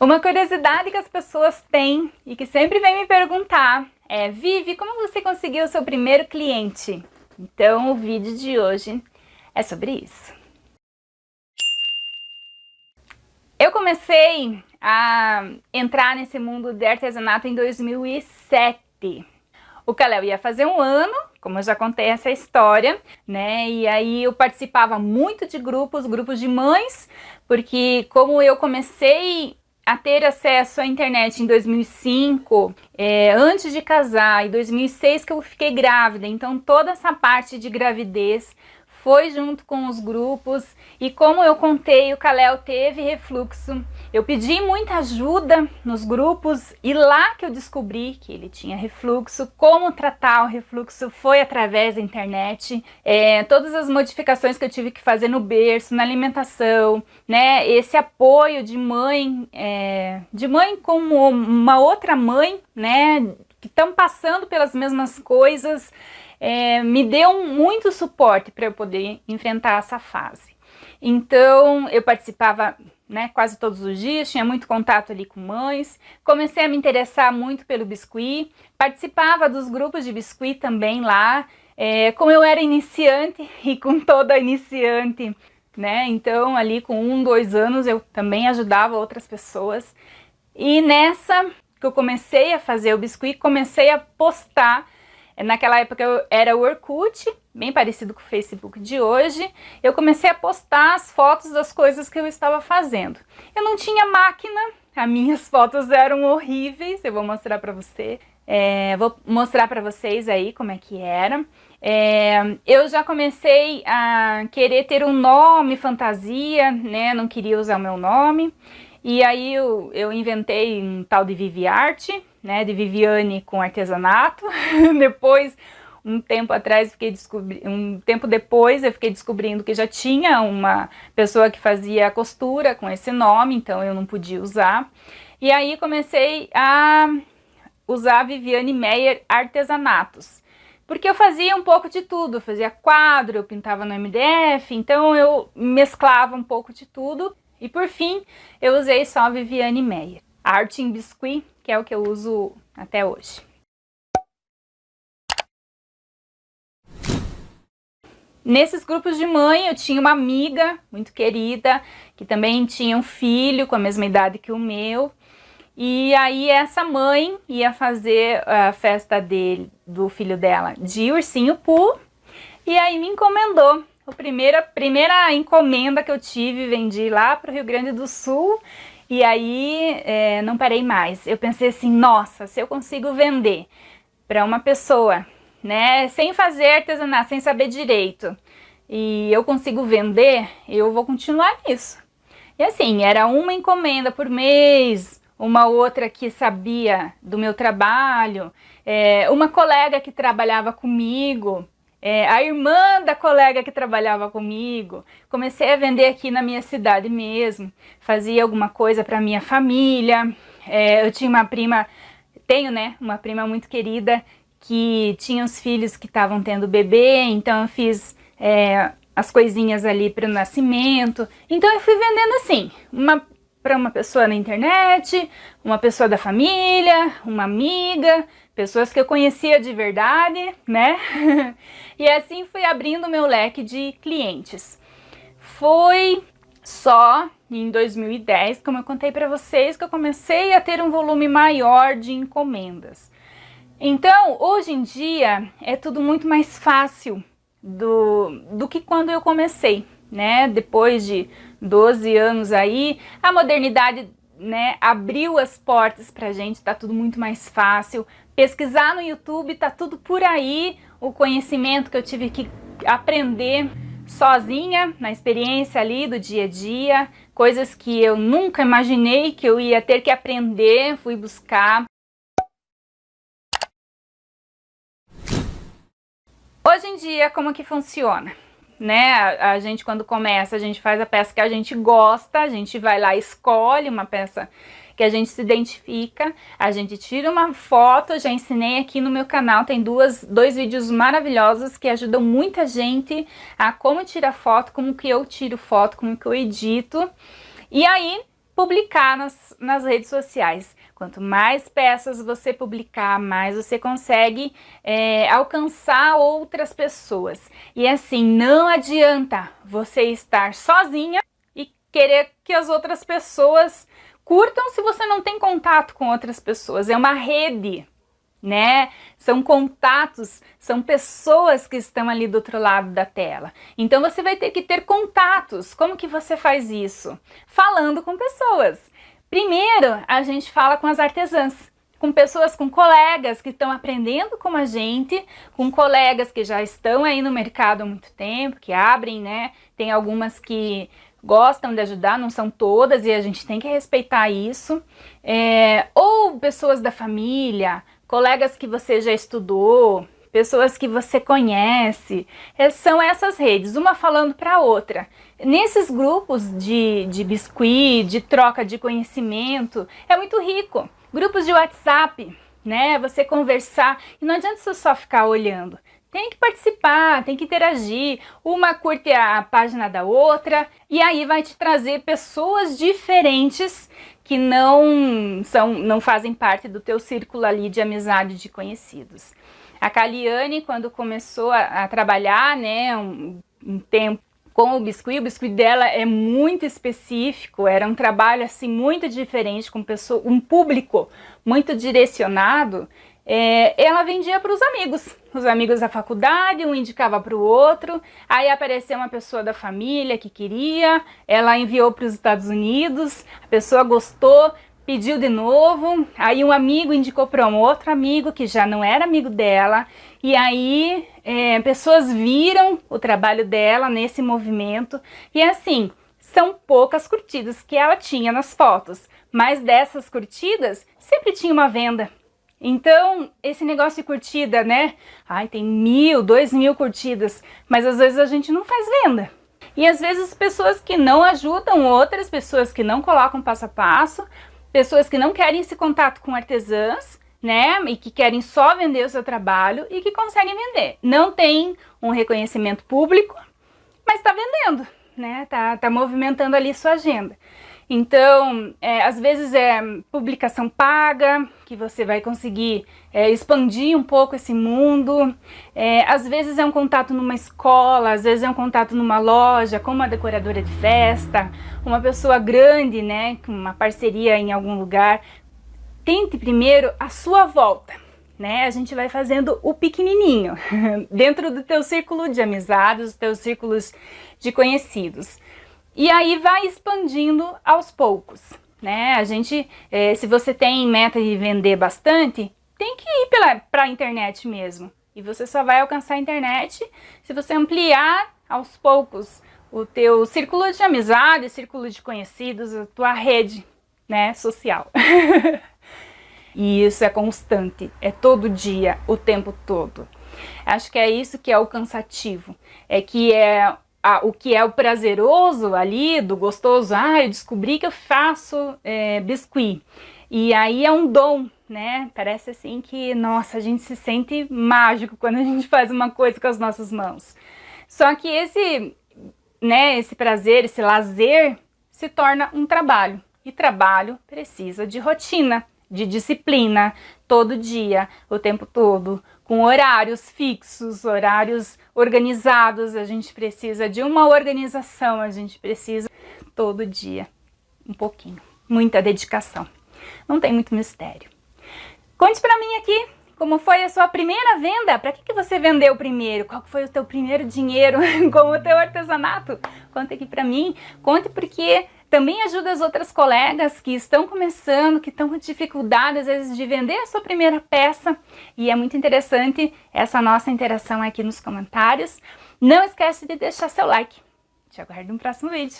Uma curiosidade que as pessoas têm e que sempre vem me perguntar é: Vivi, como você conseguiu o seu primeiro cliente? Então o vídeo de hoje é sobre isso. Eu comecei a entrar nesse mundo de artesanato em 2007. O Kalel ia fazer um ano, como eu já contei essa história, né? E aí eu participava muito de grupos de mães, porque como eu comecei a ter acesso à internet em 2005, antes de casar, em 2006 que eu fiquei grávida, então toda essa parte de gravidez foi junto com os grupos. E como eu contei, o Kalel teve refluxo. Eu pedi muita ajuda nos grupos e lá que eu descobri que ele tinha refluxo. Como tratar o refluxo foi através da internet. Todas as modificações que eu tive que fazer no berço, na alimentação, né? Esse apoio de mãe como uma outra mãe, né? Que estão passando pelas mesmas coisas. Me deu muito suporte para eu poder enfrentar essa fase. Então eu participava, né, quase todos os dias, tinha muito contato ali com mães, comecei a me interessar muito pelo biscuit, participava dos grupos de biscuit também lá, como eu era iniciante e com toda iniciante, né, então ali com 1, 2 anos eu também ajudava outras pessoas. E nessa que eu comecei a fazer o biscuit, comecei a postar. Naquela época era o Orkut, bem parecido com o Facebook de hoje. Eu comecei a postar as fotos das coisas que eu estava fazendo. Eu não tinha máquina, as minhas fotos eram horríveis, eu vou mostrar para você. Vou mostrar para vocês aí como é que era. Eu já comecei a querer ter um nome fantasia, né? Não queria usar o meu nome. E aí eu inventei um tal de Viviarte, né, de Viviane com artesanato. Depois, um tempo depois, eu fiquei descobrindo que já tinha uma pessoa que fazia costura com esse nome, então eu não podia usar. E aí comecei a usar Viviane Meyer Artesanatos, porque eu fazia um pouco de tudo, eu fazia quadro, eu pintava no MDF, então eu mesclava um pouco de tudo. E por fim, eu usei só a Viviane Meyer. Art in Biscuit, que é o que eu uso até hoje. Nesses grupos de mãe, eu tinha uma amiga muito querida, que também tinha um filho com a mesma idade que o meu. E aí essa mãe ia fazer a festa do filho dela de ursinho Pooh, e aí me encomendou. A primeira encomenda que eu tive, vendi lá para o Rio Grande do Sul, e aí não parei mais. Eu pensei assim, nossa, se eu consigo vender para uma pessoa, né, sem fazer artesanato, sem saber direito, e eu consigo vender, eu vou continuar nisso. E assim, era uma encomenda por mês, uma outra que sabia do meu trabalho, uma colega que trabalhava comigo, a irmã da colega que trabalhava comigo. Comecei a vender aqui na minha cidade mesmo, fazia alguma coisa para minha família. Eu tinha uma prima, tenho, né, uma prima muito querida que tinha os filhos que estavam tendo bebê, então eu fiz as coisinhas ali para o nascimento. Então eu fui vendendo assim, para uma pessoa na internet, uma pessoa da família, uma amiga, pessoas que eu conhecia de verdade, né? E assim fui abrindo o meu leque de clientes. Foi só em 2010, como eu contei para vocês, que eu comecei a ter um volume maior de encomendas. Então, hoje em dia, é tudo muito mais fácil do que quando eu comecei, né? Depois de 12 anos aí, a modernidade, né, abriu as portas pra gente, tá tudo muito mais fácil. Pesquisar no YouTube, tá tudo por aí. O conhecimento que eu tive que aprender sozinha, na experiência ali do dia a dia, coisas que eu nunca imaginei que eu ia ter que aprender, fui buscar. Hoje em dia, como que funciona? Né? A gente, quando começa, a gente faz a peça que a gente gosta, a gente vai lá e escolhe uma peça que a gente se identifica, a gente tira uma foto. Já ensinei aqui no meu canal, tem dois vídeos maravilhosos que ajudam muita gente a como tirar foto, como que eu tiro foto, como que eu edito. E aí, publicar nas redes sociais. Quanto mais peças você publicar, mais você consegue alcançar outras pessoas. E assim, não adianta você estar sozinha e querer que as outras pessoas curtam se você não tem contato com outras pessoas. É uma rede, né? São contatos, são pessoas que estão ali do outro lado da tela. Então você vai ter que ter contatos. Como que você faz isso? Falando com pessoas. Primeiro, a gente fala com as artesãs, com pessoas, com colegas que estão aprendendo como a gente, com colegas que já estão aí no mercado há muito tempo, que abrem, né? Tem algumas que gostam de ajudar, não são todas, e a gente tem que respeitar isso. Ou pessoas da família, colegas que você já estudou, pessoas que você conhece. São essas redes, uma falando para a outra. Nesses grupos de biscuit, de troca de conhecimento, é muito rico. Grupos de WhatsApp, né? Você conversar, e não adianta você só ficar olhando. Tem que participar, tem que interagir, uma curte a página da outra, e aí vai te trazer pessoas diferentes que não fazem parte do teu círculo ali de amizade, de conhecidos. A Caliane, quando começou a trabalhar, né, um tempo com o biscuit dela é muito específico, era um trabalho assim muito diferente, com um público muito direcionado. Ela vendia para os amigos da faculdade, um indicava para o outro, aí apareceu uma pessoa da família que queria, ela enviou para os Estados Unidos, a pessoa gostou, pediu de novo, aí um amigo indicou para um outro amigo que já não era amigo dela, e aí pessoas viram o trabalho dela nesse movimento, e assim, são poucas curtidas que ela tinha nas fotos, mas dessas curtidas sempre tinha uma venda. Então, esse negócio de curtida, né? Ai, tem 1.000, 2.000 curtidas, mas às vezes a gente não faz venda. E às vezes pessoas que não ajudam outras, pessoas que não colocam passo a passo, pessoas que não querem esse contato com artesãs, né? E que querem só vender o seu trabalho e que conseguem vender. Não tem um reconhecimento público, mas está vendendo, né? Tá movimentando ali sua agenda. Então, às vezes é publicação paga, que você vai conseguir expandir um pouco esse mundo. Às vezes é um contato numa escola, às vezes é um contato numa loja, como uma decoradora de festa, uma pessoa grande, né, com uma parceria em algum lugar. Tente primeiro a sua volta, né? A gente vai fazendo o pequenininho, dentro do teu círculo de amizades, dos teus círculos de conhecidos. E aí vai expandindo aos poucos, né? A gente, se você tem meta de vender bastante, tem que ir para a internet mesmo. E você só vai alcançar a internet se você ampliar aos poucos o teu círculo de amizade, círculo de conhecidos, a tua rede, né, social. E isso é constante, é todo dia, o tempo todo. Acho que é isso que é o cansativo, o que é o prazeroso ali, do gostoso. Eu descobri que eu faço biscuit. E aí é um dom, né? Parece assim que, nossa, a gente se sente mágico quando a gente faz uma coisa com as nossas mãos. Só que esse prazer, esse lazer, se torna um trabalho. E trabalho precisa de rotina, de disciplina, todo dia, o tempo todo, com horários fixos, horários organizados. A gente precisa de uma organização, a gente precisa todo dia, um pouquinho, muita dedicação. Não tem muito mistério. Conte pra mim aqui, como foi a sua primeira venda? Para que você vendeu primeiro? Qual foi o teu primeiro dinheiro com o teu artesanato? Conta aqui pra mim, conte, porque também ajuda as outras colegas que estão começando, que estão com dificuldade às vezes de vender a sua primeira peça, e é muito interessante essa nossa interação aqui nos comentários. Não esquece de deixar seu like. Te aguardo no próximo vídeo.